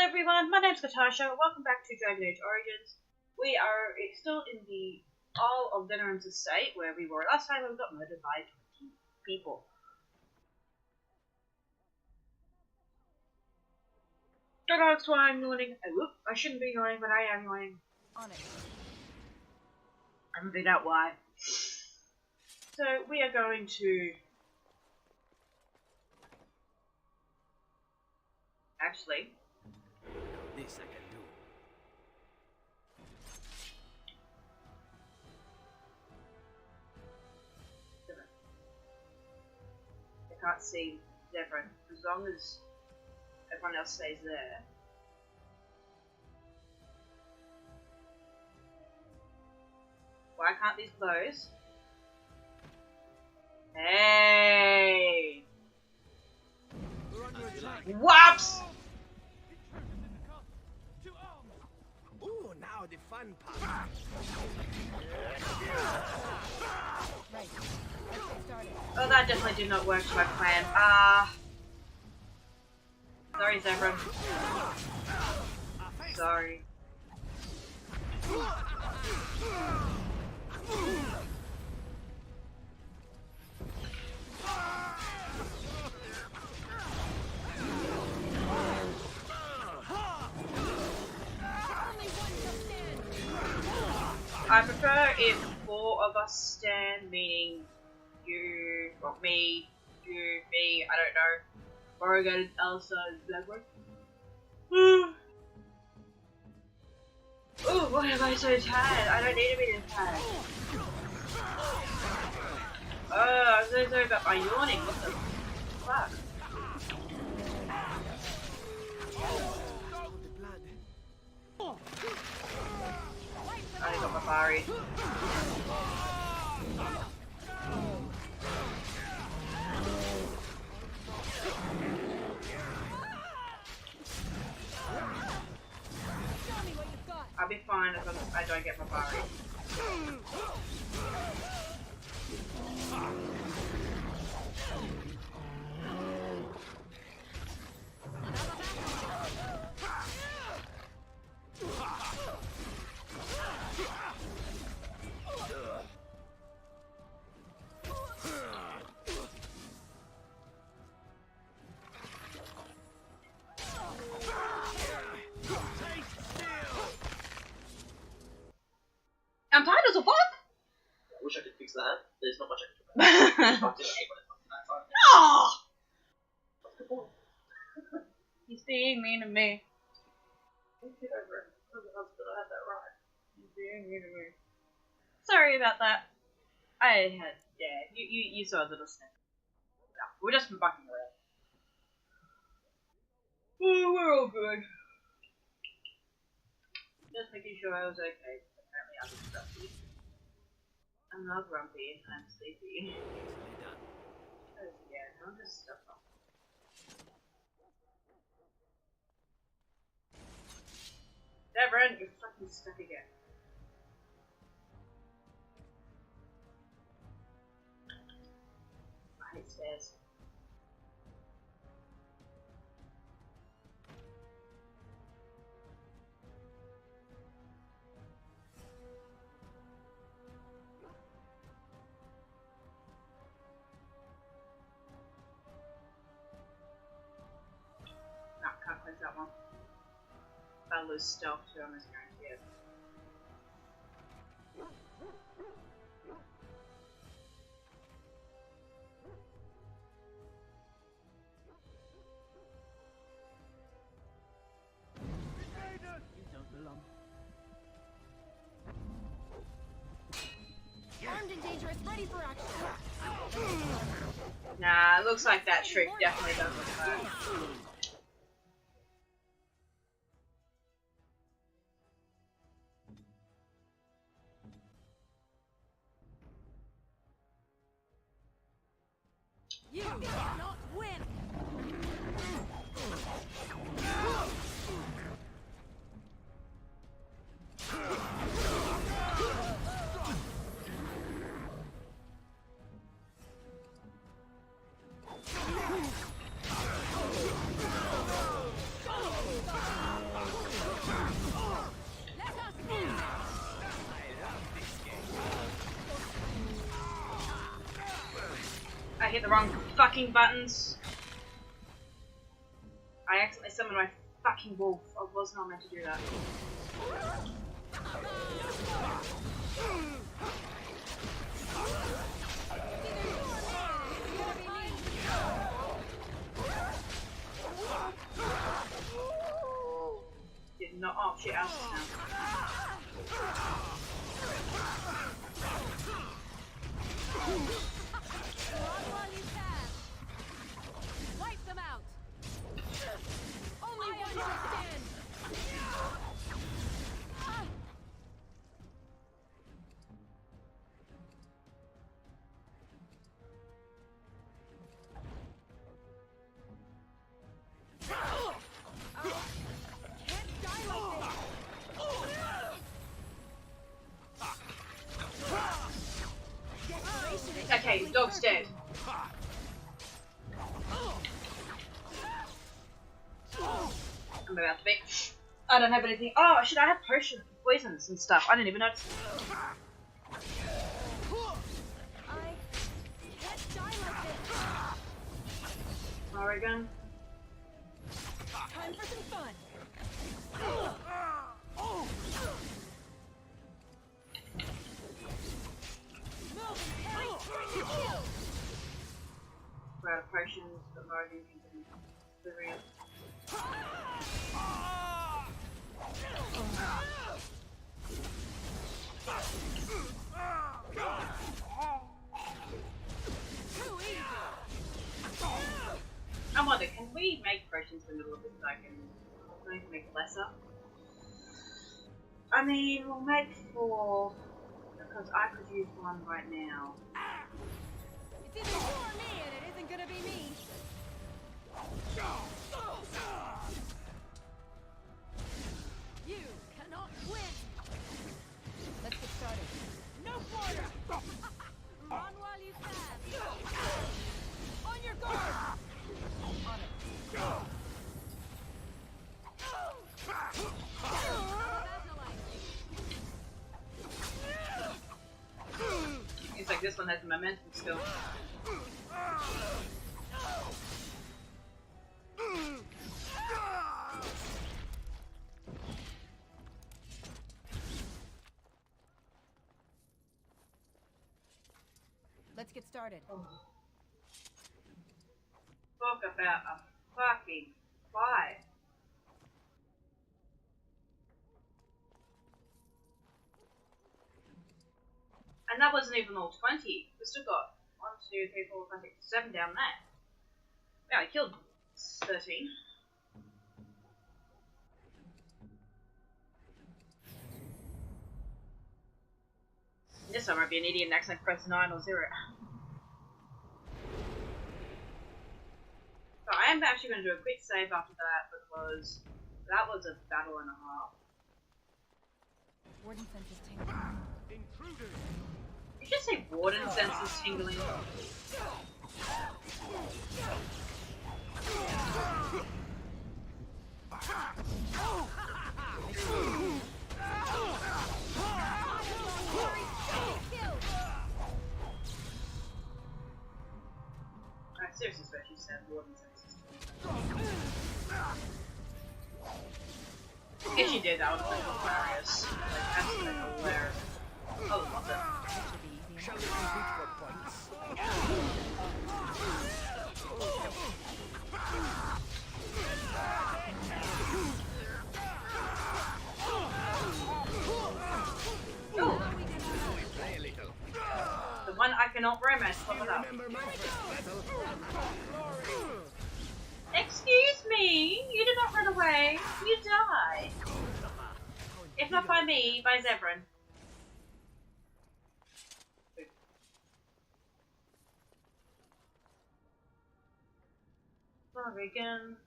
everyone, my name's Natasha. Welcome back to Dragon Age Origins. We are still in the Isle of Veterans Estate where we were last time when we got murdered by 20 people. Dog's swine yawning. Oh, I shouldn't be yawning, but I am yawning. On it. I haven't figured out why. So we are going to actually. This I can do. I can't see Zevran as long as everyone else stays there. Why can't these close? Hey! Whoops! Ooh, now the fun part. Right. Let's get started. Oh, that definitely did not work to my plan. Sorry, Zebra. Sorry. I prefer if 4 of us stand, meaning you, or me, you, me, I don't know. Beauregard, Elsa, Zebra. Ooh, why am I so tired? I don't need to be this tired. Oh, I'm so sorry about my yawning. What the fuck? I got my Bari. I'll be fine as long as I don't get my Bari. I'm tired as a fuck! I wish I could fix that. There's not much I can do about it. No! He's being mean to me. Get over it. I had that right. He's being mean to me. Sorry about that. You saw a little snip. Yeah, we're just bucking around. Oh, we're all good. Just making sure I was okay. Apparently I'm grumpy. I'm not grumpy, I'm sleepy. Oh yeah, I'll just stuff up. Devon, you're fucking stuck again. I hate stairs. No, can't close that one. I'll lose stealth too, I'm just guarantee it. You don't belong. Armed and dangerous, ready for action. Nah, it looks like that trick definitely doesn't work. You cannot win. hit the wrong fucking buttons. I accidentally summoned my fucking wolf. I was not meant to do that. Did not. Oh shit, else now. Wipe them out. Only one shall stand. Can't die like this. Okay, the dog's dead. I'm about to be. I don't have anything. Oh, should I have potions, poisons and stuff? I didn't even notice. I can't die like this. Oregon. Time for some fun. Move and carry. Kill. We're out of potions, but Oregon can the real. I wonder, can we make potions in the middle of this so I can make lesser? I mean, we'll make 4, because I could use 1 right now. It's either you or me, and it isn't gonna be me. You cannot win. Let's get started. No quarter. Run while you can. On your guard. On it. Seems like this one has momentum still. Let's get started. Talk about a fucking fight. And that wasn't even all 20. We still got 1, 2, 3, 4, 5, 6, 7 down there. Yeah, I killed 13. This time I might be an idiot and accidentally press 9 or 0. So I am actually going to do a quick save after that because that was a battle and a half. Warden senses tingling. Intruders! You should say Warden senses tingling. I seriously swear she said Warden senses tingling. If she did, that would have been hilarious. Like, absolutely hilarious. I would love it. Shall we compete for points? Ooh, We play a little. the one I cannot romance, pop it up. Remember my first battle? Excuse me, you did not run away. You died. If not by me, by Zebrin. Oregon.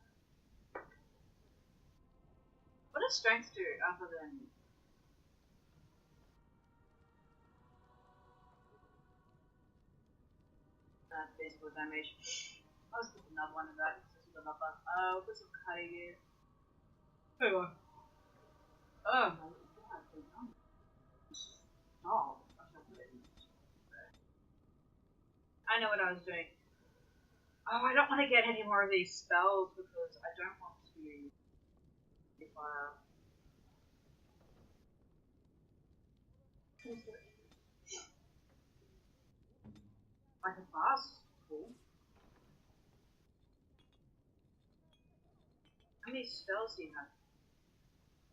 What does strength do other than physical damage? I'll just put another one of that. I'll put some cutting in. Hang on. Oh my god, oh, I know what I was doing. Oh, I don't want to get any more of these spells because I don't want to. If like a fast, cool. How many spells do you have?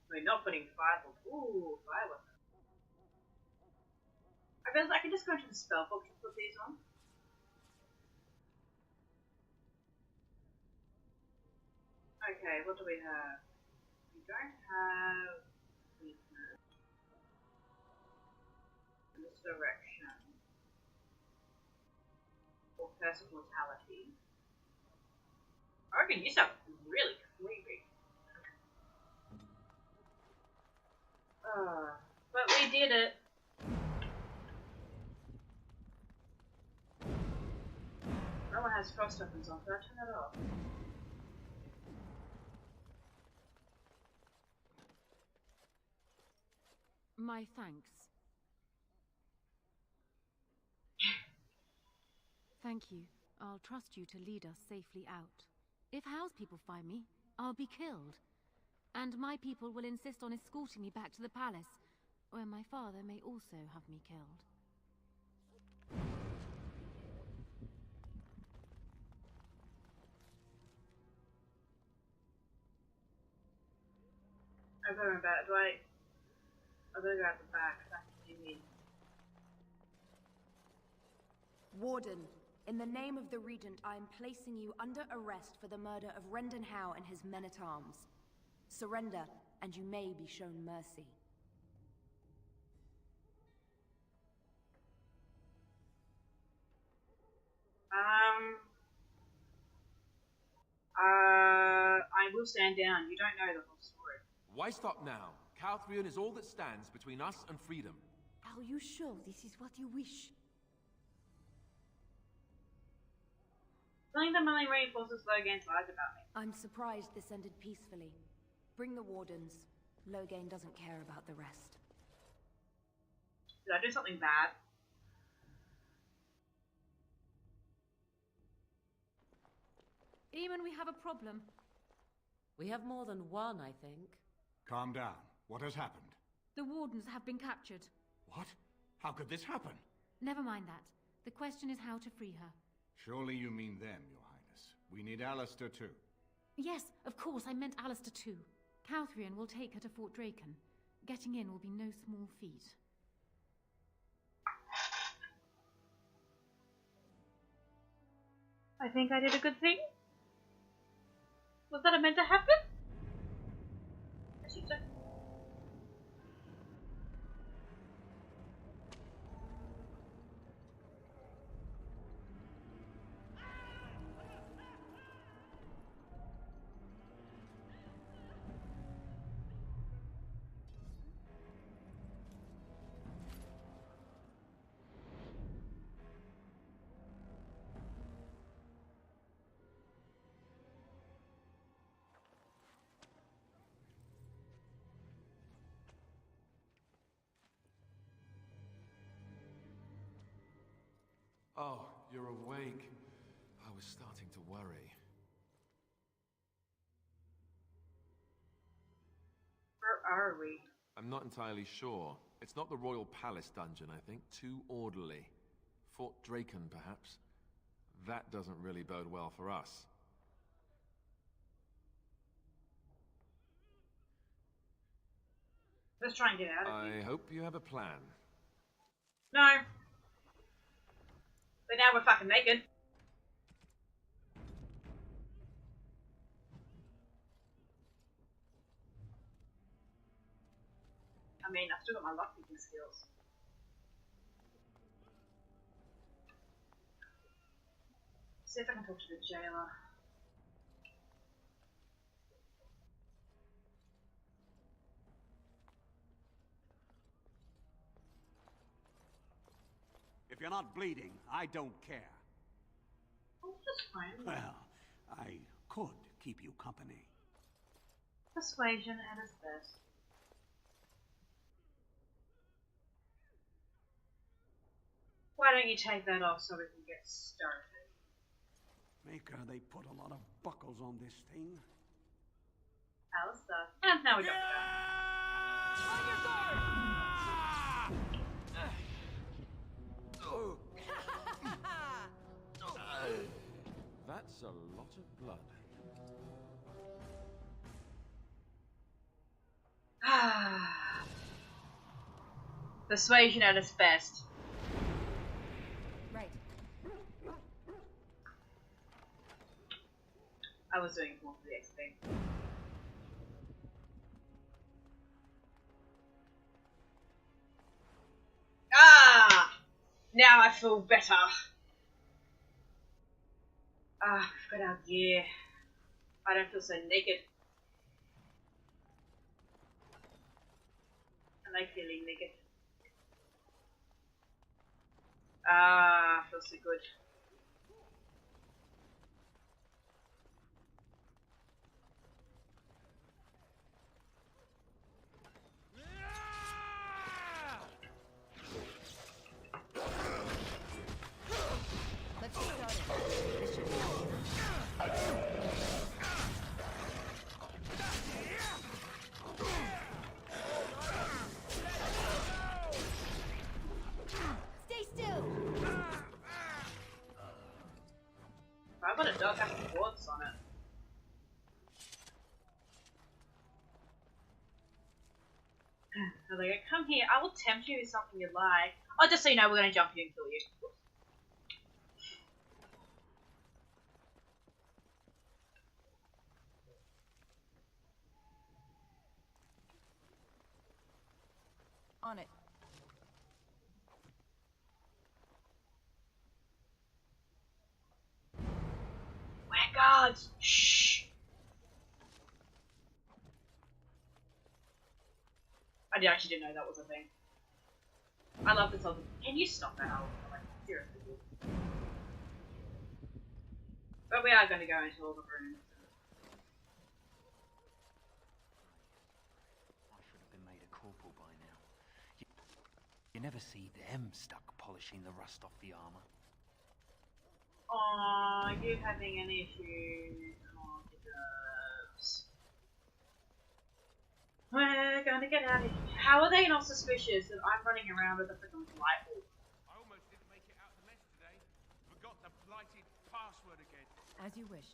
We're not putting fire. Ooh, fire weapon. I realize I can just go to the spell book to put these on. Okay, what do we have? We don't have weakness. Misdirection. Or curse of mortality. I reckon you sound really creepy. But we did it. No one has frost weapons on, so I turn it off. My thanks. Thank you. I'll trust you to lead us safely out. If House people find me, I'll be killed. And my people will insist on escorting me back to the palace, where my father may also have me killed. I'm going back. I'll go out the back. Back to me. Warden, in the name of the Regent, I am placing you under arrest for the murder of Rendon Howe and his men-at-arms. Surrender, and you may be shown mercy. I will stand down. You don't know the whole story. Why stop now? Calthrion is all that stands between us and freedom. Are you sure this is what you wish? Feeling the money reinforces Logan's lies about me. I'm surprised this ended peacefully. Bring the Wardens. Logain doesn't care about the rest. Did I do something bad? Eamon, we have a problem. We have more than one, I think. Calm down. What has happened? The Wardens have been captured. What? How could this happen? Never mind that. The question is how to free her. Surely you mean them, Your Highness. We need Alistair too. Yes, of course, I meant Alistair too. Calthrion will take her to Fort Dracon. Getting in will be no small feat. I think I did a good thing. Was that meant to happen? I should check. Oh, you're awake. I was starting to worry. Where are we? I'm not entirely sure. It's not the Royal Palace dungeon, I think. Too orderly. Fort Dracon, perhaps. That doesn't really bode well for us. Let's try and get out of here. I hope you have a plan. No. But now we're fucking naked. I mean, I've still got my lockpicking skills. See if I can talk to the jailer. If you're not bleeding, I don't care. Oh, just fine. Well, I could keep you company. Persuasion at its best. Why don't you take that off so we can get started? Maker, they put a lot of buckles on this thing. Alistair. And now we got That's a lot of blood. Persuasion at its best. Right. I was doing more for the XP. Ah! Now I feel better. Ah, we've got our gear. I don't feel so naked. I like feeling naked. Ah, feels so good. Let's get started. This should be Stay still. I want a dog having wards on it. So they go, come here, I will tempt you with something you like. Oh, just so you know, we're gonna jump you and kill you. On it. We're guards! Shh! I actually didn't know that was a thing. I love this song. Can you stop that album? Like, seriously. But we are going to go into all the rooms. I should have been made a corporal by now. You never see them stuck polishing the rust off the armor. Aww, you having an issue. Oh, deserves. We're gonna get out of here. How are they not suspicious that I'm running around with a freaking light bulb? I almost didn't make it out the mess today. Forgot the blighted password again. As you wish.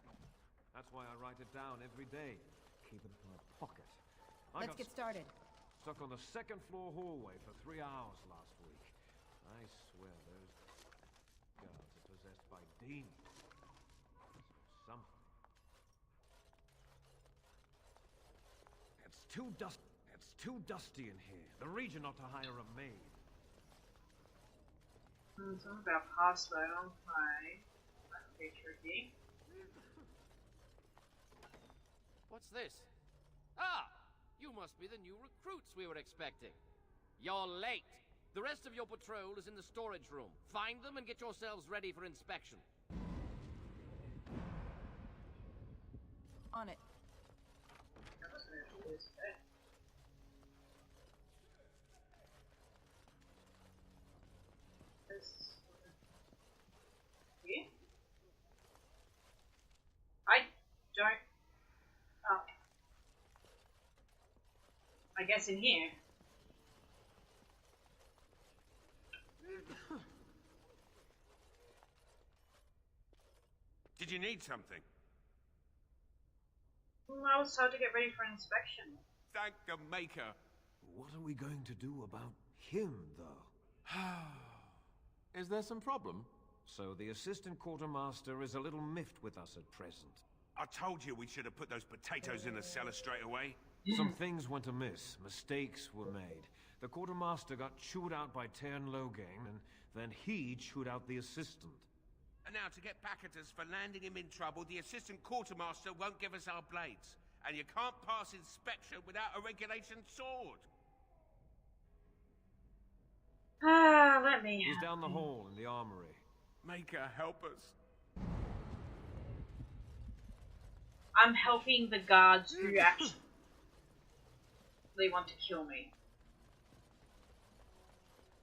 That's why I write it down every day. Keep it in my pocket. Let's get started. Stuck on the second floor hallway for 3 hours last week. I swear those guards are possessed by demons. Or something. It's too dusty in here. The Regent ought to hire a maid. Something about password, okay. That's a bit tricky. What's this? Ah! You must be the new recruits we were expecting. You're late. The rest of your patrol is in the storage room. Find them and get yourselves ready for inspection. On it. Here? I don't. Oh. I guess in here. Did you need something? I was told to get ready for inspection. Thank the Maker. What are we going to do about him, though? Is there some problem? So the assistant quartermaster is a little miffed with us at present. I told you we should have put those potatoes in the cellar straight away. Some things went amiss. Mistakes were made. The quartermaster got chewed out by Tern Logain, and then he chewed out the assistant. And now to get back at us for landing him in trouble, the assistant quartermaster won't give us our blades. And you can't pass inspection without a regulation sword. Ah, let me. He's down the hall in the armory. Maker, help us. I'm helping the guards who actually want to kill me.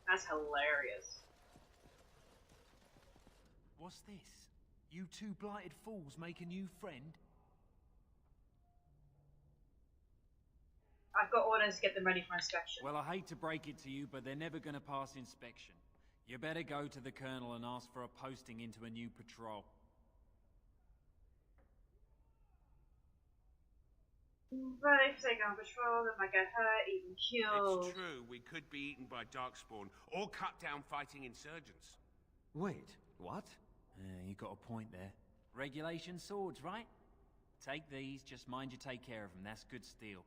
That's hilarious. What's this? You two blighted fools make a new friend? I've got orders to get them ready for inspection. Well, I hate to break it to you, but they're never going to pass inspection. You better go to the Colonel and ask for a posting into a new patrol. But if they go on patrol, they might get hurt, even killed. It's true, we could be eaten by Darkspawn, or cut down fighting insurgents. Wait, what? You got a point there. Regulation swords, right? Take these, just mind you take care of them. That's good steel.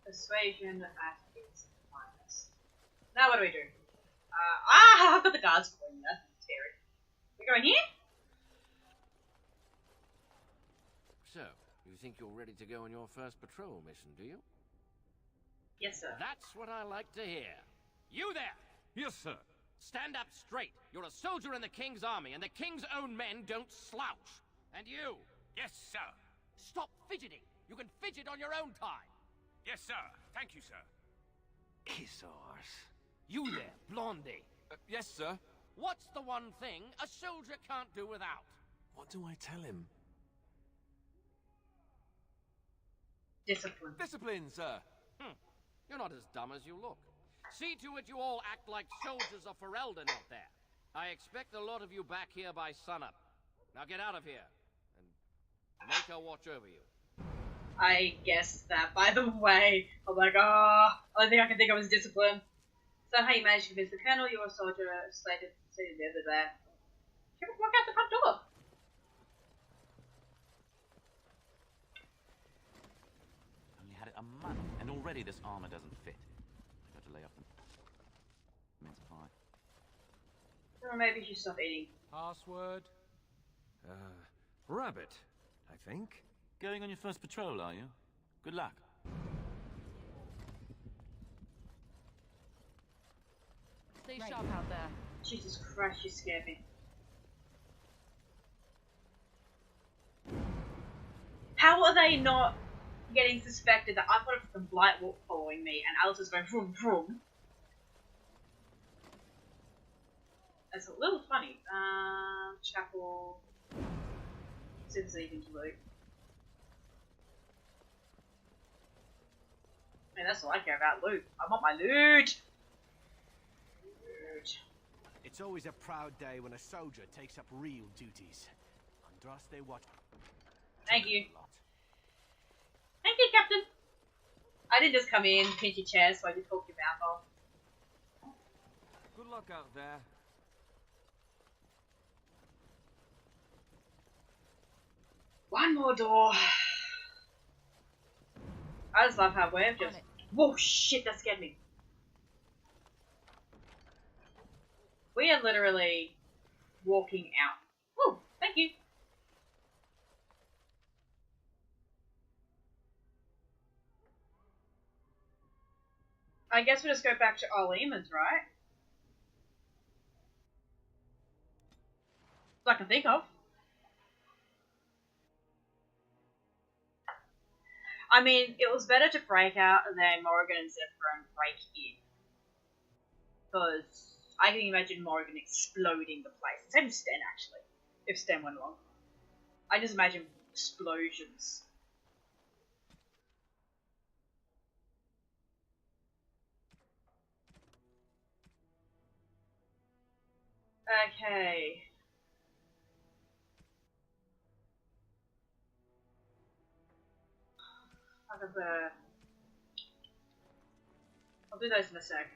Persuasion at its finest. Now what do we do? I've got the guards going. That's scary. We going here? So, you think you're ready to go on your first patrol mission, do you? Yes, sir. That's what I like to hear. You there! Yes, sir. Stand up straight. You're a soldier in the King's army, and the King's own men don't slouch. And you! Yes, sir. Stop fidgeting. You can fidget on your own time. Yes, sir. Thank you, sir. Kiss arse. You there, Blondie. Yes, sir. What's the one thing a soldier can't do without? What do I tell him? Discipline. Discipline, sir. You're not as dumb as you look. See to it you all act like soldiers of Ferelden out there. I expect a lot of you back here by sunup. Now get out of here, and make her watch over you. I guessed that, by the way. I'm like, only thing I can think of is discipline. Somehow you managed to convince the Colonel you were a soldier slated the other there. Walk out the front door. Only had it a month, and already this armor doesn't fit. I've got to lay off the main supply. Or maybe you should stop eating. Password? Rabbit, I think. Going on your first patrol, are you? Good luck. Stay sharp out there. Jesus Christ, you scared me. How are they not getting suspected that I've got a fucking blight wolf following me and Alice is going vroom vroom? That's a little funny. Chapel. See if there's anything to loot. Man, that's all I care about, loot. I want my loot! Loot. It's always a proud day when a soldier takes up real duties. Andraste watch. Thank you. Thank you, Captain. I didn't just come in, pinch your chest, so I just talk your mouth off. Good luck out there. One more door. I just love how we're just. Whoa, shit, that scared me. We are literally walking out. Oh, thank you. I guess we'll just go back to Olima's, right? All I can think of. I mean, it was better to break out than Morrigan and Zephyr break in. Because I can imagine Morrigan exploding the place. Same as Sten, actually. If Sten went along. I just imagine explosions. Okay. I'll do those in a sec.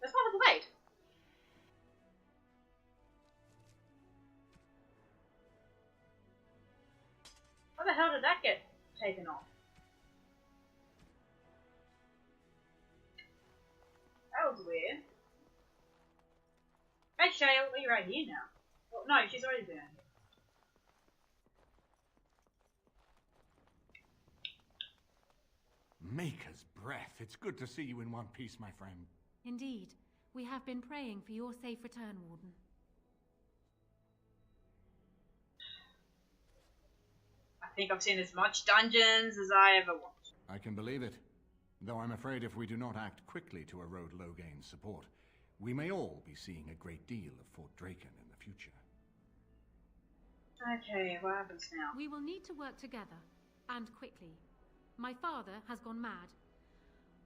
That's part of the blade. How the hell did that get taken off? That was weird. Hey Shale, you're right here now. Well, no, she's already been out here. Maker's breath. It's good to see you in one piece, my friend. Indeed. We have been praying for your safe return, Warden. I think I've seen as much dungeons as I ever want. I can believe it. Though I'm afraid if we do not act quickly to erode Logain's support, we may all be seeing a great deal of Fort Dracon in the future. Okay, what happens now? We will need to work together, and quickly. My father has gone mad.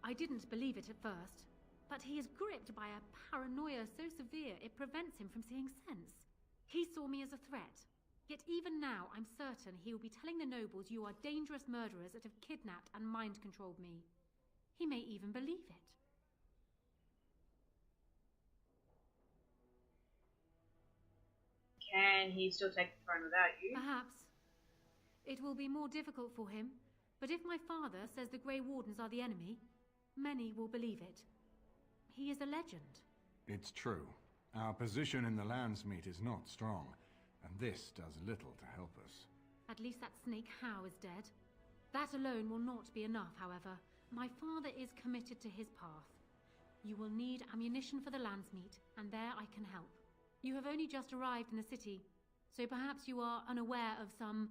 I didn't believe it at first, but he is gripped by a paranoia so severe it prevents him from seeing sense. He saw me as a threat. Yet even now, I'm certain he will be telling the nobles you are dangerous murderers that have kidnapped and mind-controlled me. He may even believe it. Can he still take the throne without you? Perhaps. It will be more difficult for him, but if my father says the Grey Wardens are the enemy, many will believe it. He is a legend. It's true. Our position in the Landsmeet is not strong, and this does little to help us. At least that snake How is dead. That alone will not be enough, however. My father is committed to his path. You will need ammunition for the Landsmeet, and there I can help. You have only just arrived in the city, so perhaps you are unaware of some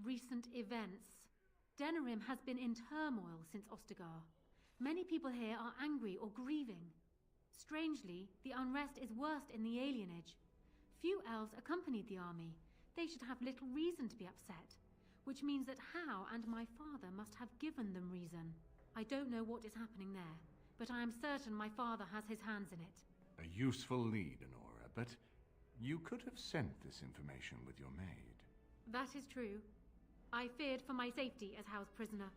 recent events. Denerim has been in turmoil since Ostagar. Many people here are angry or grieving. Strangely, the unrest is worst in the alienage. Few elves accompanied the army. They should have little reason to be upset, which means that How and my father must have given them reason. I don't know what is happening there, but I am certain my father has his hands in it. A useful lead, Anora, but you could have sent this information with your maid. That is true. I feared for my safety as How's prisoner.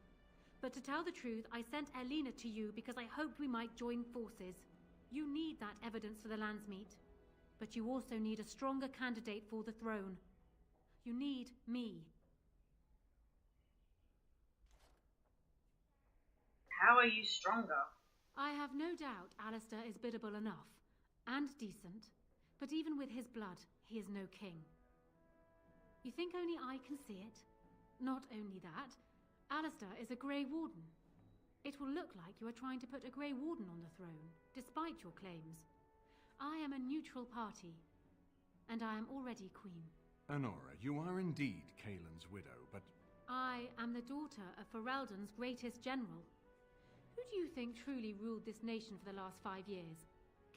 But to tell the truth, I sent Elena to you because I hoped we might join forces. You need that evidence for the Landsmeet. But you also need a stronger candidate for the throne. You need me. How are you stronger? I have no doubt Alistair is biddable enough. And decent. But even with his blood, he is no king. You think only I can see it? Not only that, Alistair is a Grey Warden. It will look like you are trying to put a Grey Warden on the throne, despite your claims. I am a neutral party, and I am already queen. Anora, you are indeed Kaelin's widow, but... I am the daughter of Ferelden's greatest general. Who do you think truly ruled this nation for the last 5 years?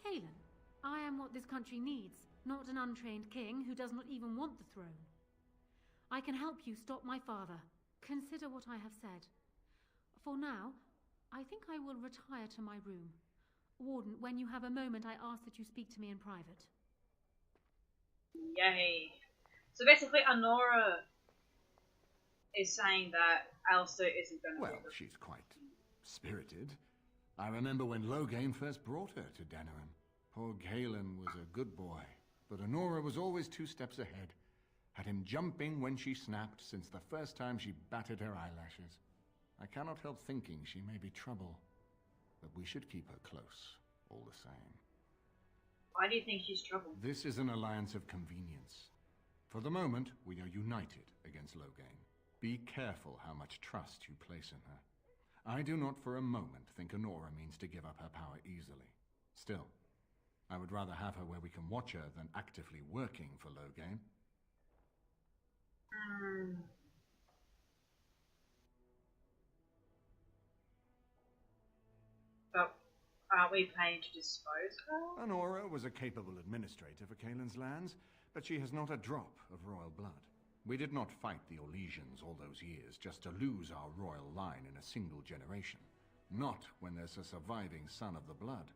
Kaelin. I am what this country needs, not an untrained king who does not even want the throne. I can help you stop my father. Consider what I have said. For now, I think I will retire to my room. Warden, when you have a moment, I ask that you speak to me in private. Yay. So basically, Anora is saying that Alistair isn't going to... Well, she's quite spirited. I remember when Logain first brought her to Denerim. Poor Kaelin was a good boy, but Anora was always 2 steps ahead. Had him jumping when she snapped since the first time she batted her eyelashes. I cannot help thinking she may be trouble, but we should keep her close, all the same. Why do you think she's trouble? This is an alliance of convenience. For the moment, we are united against Logain. Be careful how much trust you place in her. I do not for a moment think Anora means to give up her power easily. Still, I would rather have her where we can watch her than actively working for Logain. But aren't we paying to dispose of her? Anora was a capable administrator for Kaelin's lands, but she has not a drop of royal blood. We did not fight the Orlesians all those years just to lose our royal line in a single generation. Not when there's a surviving son of the blood.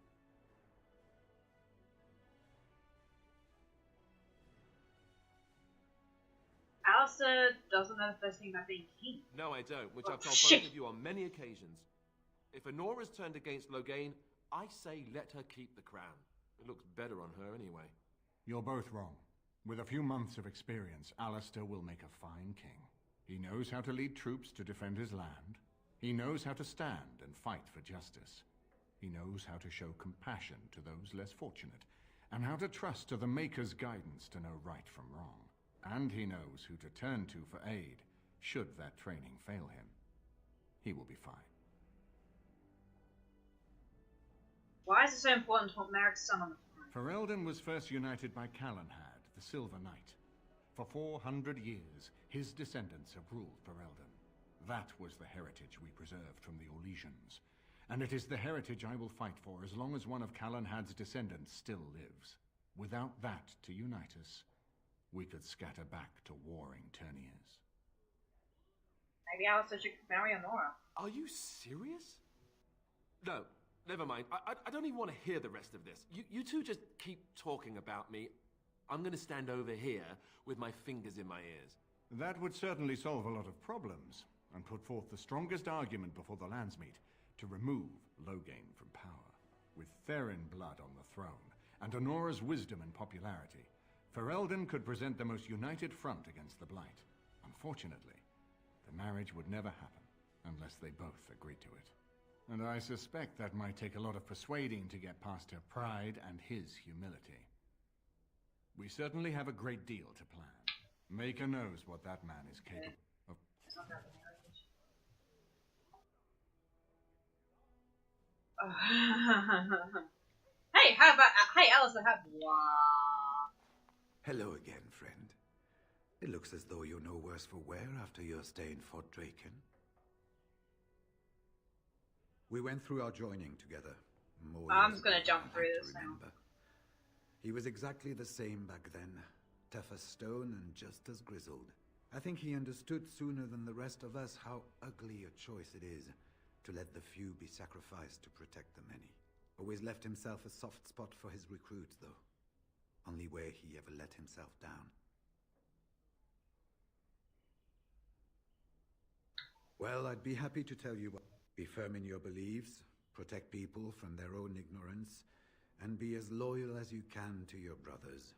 Alistair doesn't know the first thing about being king. No, I don't, which Oh, I've told shit. both of you on many occasions. If Anora's turned against Logain, I say let her keep the crown. It looks better on her anyway. You're both wrong. With a few months of experience, Alistair will make a fine king. He knows how to lead troops to defend his land. He knows how to stand and fight for justice. He knows how to show compassion to those less fortunate, and how to trust to the Maker's guidance to know right from wrong. And he knows who to turn to for aid, should that training fail him. He will be fine. Why is it so important to want Merrick's son on the throne? Ferelden was first united by Calenhad, the Silver Knight. For 400 years, his descendants have ruled Ferelden. That was the heritage we preserved from the Orlesians. and it is the heritage I will fight for as long as one of Calenhad's descendants still lives. Without that to unite us, we could scatter back to warring Terniers. Maybe Alistair should marry Anora. Are you serious? No, never mind. I don't even want to hear the rest of this. You two just keep talking about me. I'm going to stand over here with my fingers in my ears. That would certainly solve a lot of problems, and put forth the strongest argument before the Landsmeet to remove Loghain from power. With Therin blood on the throne, and Anora's wisdom and popularity, Ferelden could present the most united front against the Blight. Unfortunately, the marriage would never happen, unless they both agreed to it. And I suspect that might take a lot of persuading to get past her pride and his humility. We certainly have a great deal to plan. Maker knows what that man is capable of. Hey, how about hey, Alistair? Hello again, friend. It looks as though you're no worse for wear after your stay in Fort Dracon. We went through our joining together. I'm just gonna jump through this now. He was exactly the same back then, tough as stone and just as grizzled. I think he understood sooner than the rest of us how ugly a choice it is to let the few be sacrificed to protect the many. Always left himself a soft spot for his recruits, though. Only way he ever let himself down. Well, I'd be happy to tell you what. Be firm in your beliefs, protect people from their own ignorance, and be as loyal as you can to your brothers,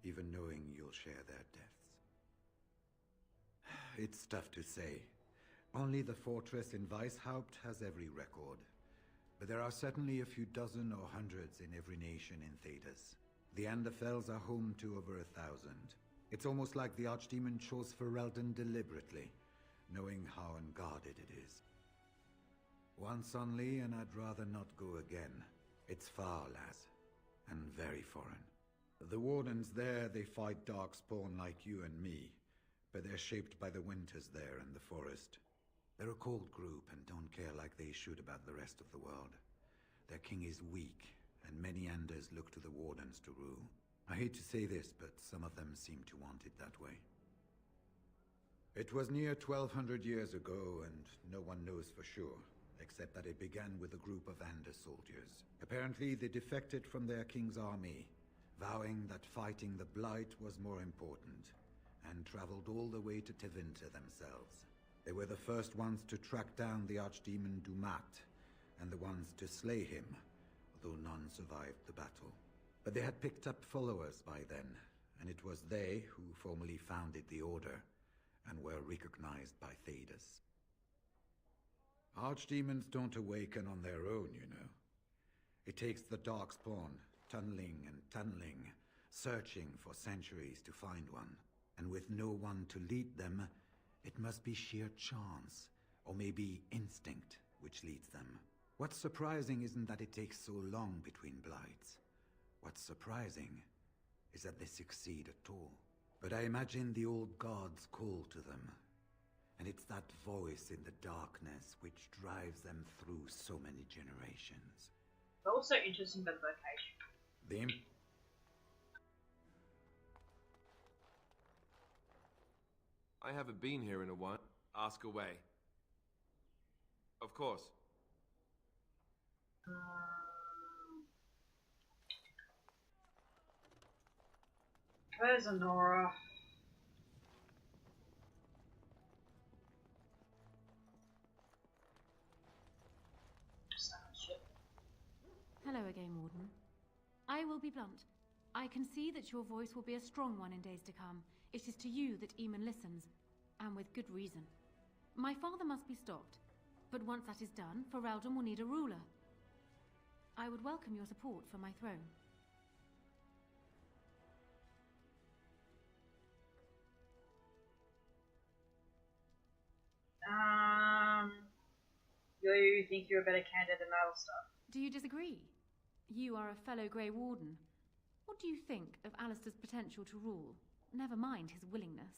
even knowing you'll share their deaths. It's tough to say. Only the fortress in Weishaupt has every record. But there are certainly a few dozen or hundreds in every nation in Thedas. The Anderfells are home to over 1,000. It's almost like the Archdemon chose Ferelden deliberately, knowing how unguarded it is. Once only, and I'd rather not go again. It's far, lass, and very foreign. The Wardens there, they fight Darkspawn like you and me, but they're shaped by the winters there in the forest. They're a cold group and don't care like they should about the rest of the world. Their king is weak, and many Anders look to the Wardens to rule. I hate to say this, but some of them seem to want it that way. It was near 1,200 years ago, and no one knows for sure, except that it began with a group of Anders soldiers. Apparently, they defected from their king's army, vowing that fighting the Blight was more important, and traveled all the way to Tevinter themselves. They were the first ones to track down the Archdemon Dumat, and the ones to slay him, though none survived the battle. But they had picked up followers by then, and it was they who formally founded the Order, and were recognized by Thedas. Archdemons don't awaken on their own, you know. It takes the Darkspawn, tunneling and tunneling, searching for centuries to find one. And with no one to lead them, it must be sheer chance, or maybe instinct, which leads them. What's surprising isn't that it takes so long between Blights. What's surprising is that they succeed at all. But I imagine the old gods call to them. And it's that voice in the darkness which drives them through so many generations. Also interesting about the location. I haven't been here in a while. Ask away. Of course. Where's Anora? Hello again, Warden. I will be blunt. I can see that your voice will be a strong one in days to come. It is to you that Eamon listens, and with good reason. My father must be stopped, but once that is done, Ferelden will need a ruler. I would welcome your support for my throne. You think you're a better candidate than Alistair? Do you disagree? You are a fellow Grey Warden. What do you think of Alistair's potential to rule? Never mind his willingness.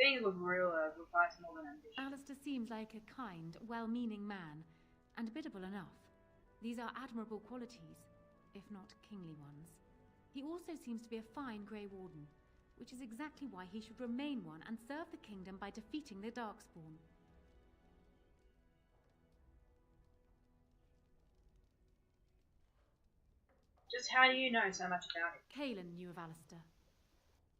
Being with rulers requires more than ambition. Alistair seems like a kind, well-meaning man, and biddable enough. These are admirable qualities, if not kingly ones. He also seems to be a fine Grey Warden, which is exactly why he should remain one and serve the kingdom by defeating the Darkspawn. Just how do you know so much about it? Kaelin knew of Alistair.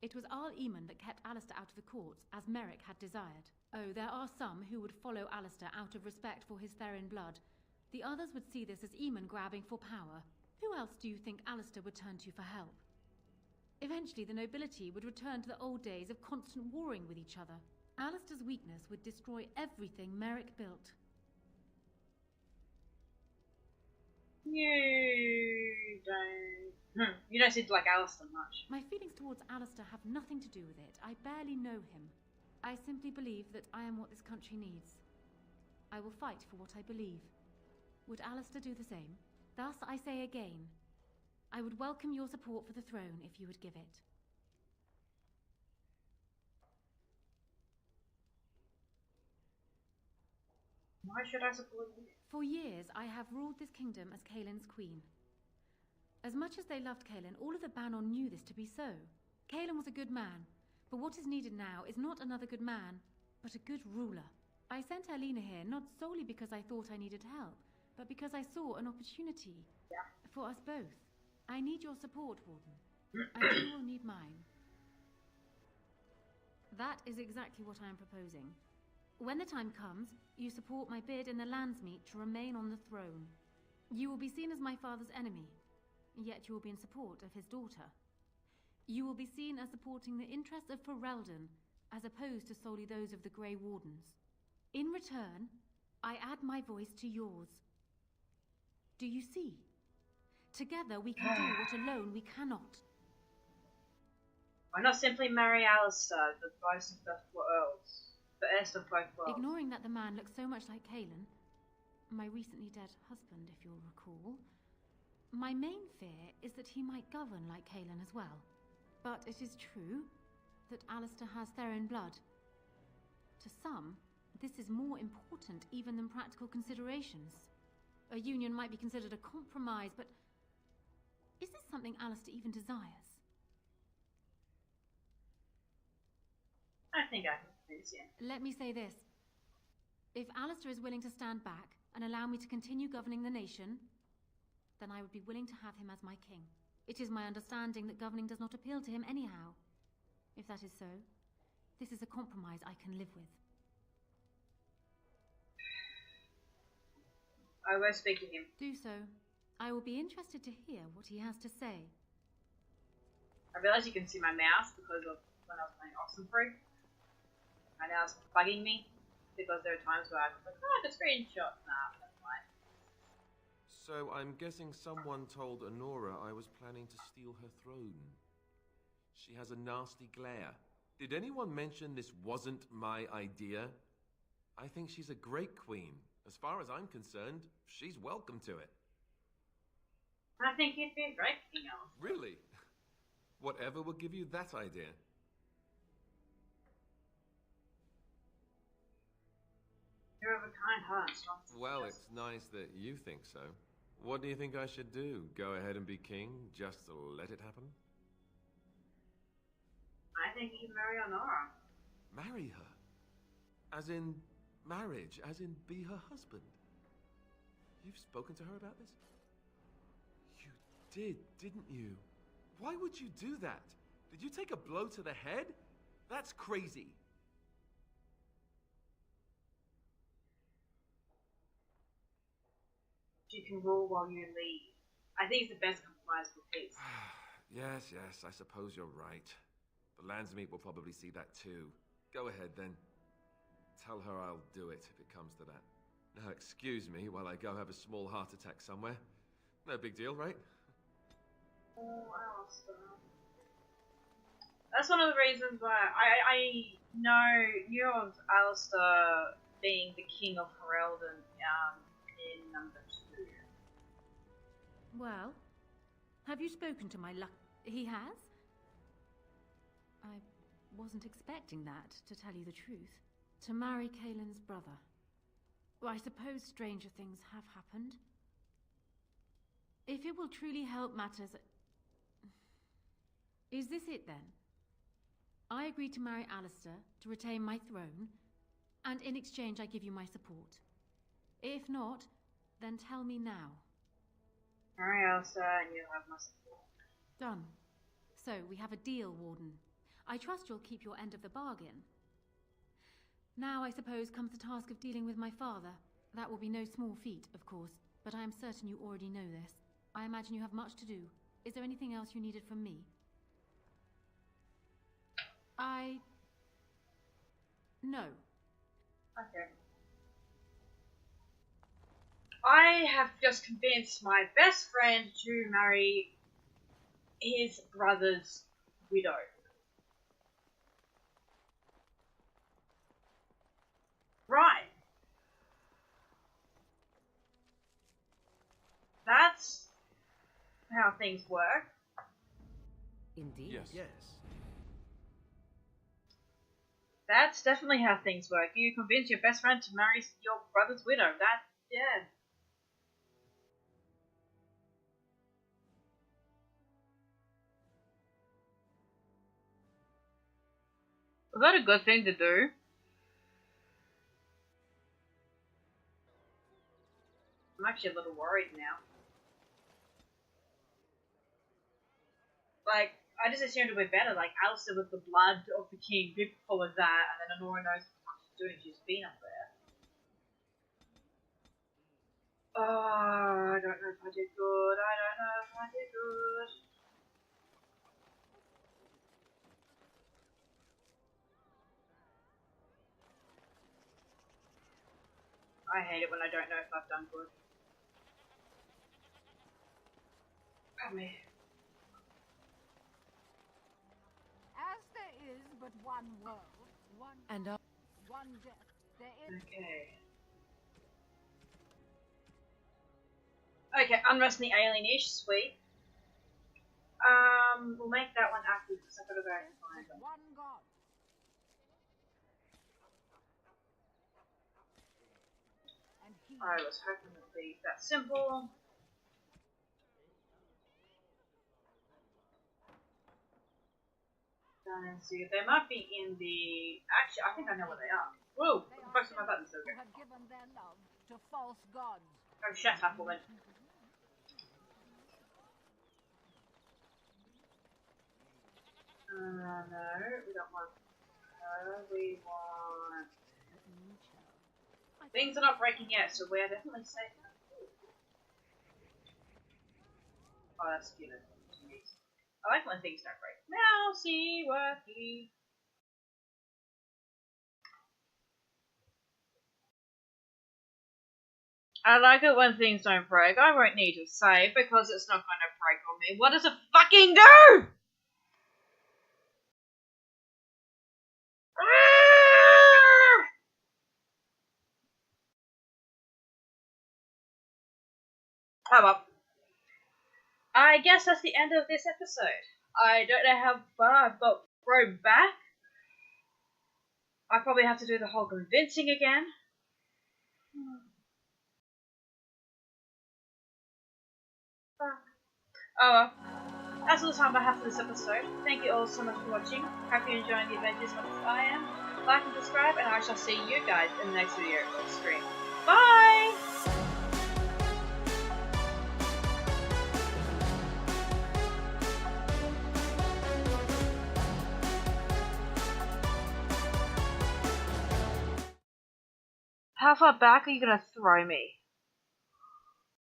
It was Arl Eamon that kept Alistair out of the courts, as Merrick had desired. Oh, there are some who would follow Alistair out of respect for his Therin blood. The others would see this as Eamon grabbing for power. Who else do you think Alistair would turn to for help? Eventually, the nobility would return to the old days of constant warring with each other. Alistair's weakness would destroy everything Merrick built. You don't seem to like Alistair much. My feelings towards Alistair have nothing to do with it. I barely know him. I simply believe that I am what this country needs. I will fight for what I believe. Would Alistair do the same? Thus, I say again, I would welcome your support for the throne if you would give it. Why should I support you? For years, I have ruled this kingdom as Kaelin's queen. As much as they loved Kaelin, all of the Banon knew this to be so. Kaelin was a good man, but what is needed now is not another good man, but a good ruler. I sent Alina here not solely because I thought I needed help, but because I saw an opportunity for us both. I need your support, Warden, and you will need mine. That is exactly what I am proposing. When the time comes, you support my bid in the Landsmeet to remain on the throne. You will be seen as my father's enemy, yet you will be in support of his daughter. You will be seen as supporting the interests of Ferelden, as opposed to solely those of the Grey Wardens. In return, I add my voice to yours. Do you see? Together we can do what alone we cannot. Why not simply marry Alistair, the vice of the worlds? The best of both worlds. Ignoring that the man looks so much like Kaelin, my recently dead husband, if you'll recall, my main fear is that he might govern like Kaelin as well. But it is true that Alistair has Therin blood. To some, this is more important even than practical considerations. A union might be considered a compromise, but is this something Alistair even desires? I think I can convince you. Let me say this. If Alistair is willing to stand back and allow me to continue governing the nation, then I would be willing to have him as my king. It is my understanding that governing does not appeal to him anyhow. If that is so, this is a compromise I can live with. I will speak to him. Do so. I will be interested to hear what he has to say. I realize you can see my mouse because of when I was playing Oxenfree. And now it's bugging me because there are times where I go, oh, the screenshot. Nah, that's fine. So I'm guessing someone told Anora I was planning to steal her throne. She has a nasty glare. Did anyone mention this wasn't my idea? I think she's a great queen. As far as I'm concerned, she's welcome to it. I think you'd be a great king. Really? Whatever will give you that idea? You have a kind heart. Well, it's nice that you think so. What do you think I should do? Go ahead and be king, just to let it happen? I think you marry Anora. Marry her? As in marriage, as in be her husband? You've spoken to her about this? You did, didn't you? Why would you do that? Did you take a blow to the head? That's crazy. You can rule while you lead. I think it's the best compromise for peace. Yes, I suppose you're right. The Landsmeet will probably see that too. Go ahead then. Tell her I'll do it if it comes to that. Now excuse me while I go have a small heart attack somewhere. No big deal, right? Oh, Alistair. That's one of the reasons why I knew of Alistair being the king of Ferelden in number 2. Well, have you spoken to my luck? He has? I wasn't expecting that, to tell you the truth. To marry Kaelin's brother. Well, I suppose stranger things have happened. If it will truly help matters... Is this it then? I agree to marry Alistair to retain my throne, and in exchange I give you my support. If not, then tell me now. Marry Alistair and you'll have my support. Done. So, we have a deal, Warden. I trust you'll keep your end of the bargain. Now, I suppose, comes the task of dealing with my father. That will be no small feat, of course, but I am certain you already know this. I imagine you have much to do. Is there anything else you needed from me? No. Okay. I have just convinced my best friend to marry his brother's widow. Right. That's how things work. Indeed. Yes. That's definitely how things work. You convince your best friend to marry your brother's widow. Yeah. Was that a good thing to do? I'm actually a little worried now. Like, I just assumed it would be better. Like, Alistair with the blood of the king, people follow that, and then Anora knows what she's doing. She's been up there. Oh, I don't know if I did good. I don't know if I did good. I hate it when I don't know if I've done good. Pardon me. As there is but one world, one death, there is... Okay, unrest in the alien-ish, sweet. We'll make that one active because I've got to go and find them. One God. I was hoping it would be that simple. See, they might be in the... Actually, I think I know where they are. Whoa! I'm focusing my buttons, okay. Have given their love to false gods. Oh, shut up, woman. No, we don't want her. We want... Things are not breaking yet, so we're definitely safe. Oh, that's cute. I like when things don't break. Mousey, worky. I like it when things don't break. I won't need to save because it's not going to break on me. What does it fucking do? Oh well. I guess that's the end of this episode. I don't know how far I've got thrown back. I probably have to do the whole convincing again. Oh well. That's all the time I have for this episode. Thank you all so much for watching. Hope you're enjoying the adventures as much as I am. Like and subscribe, and I shall see you guys in the next video or stream. Bye! How far back are you gonna throw me?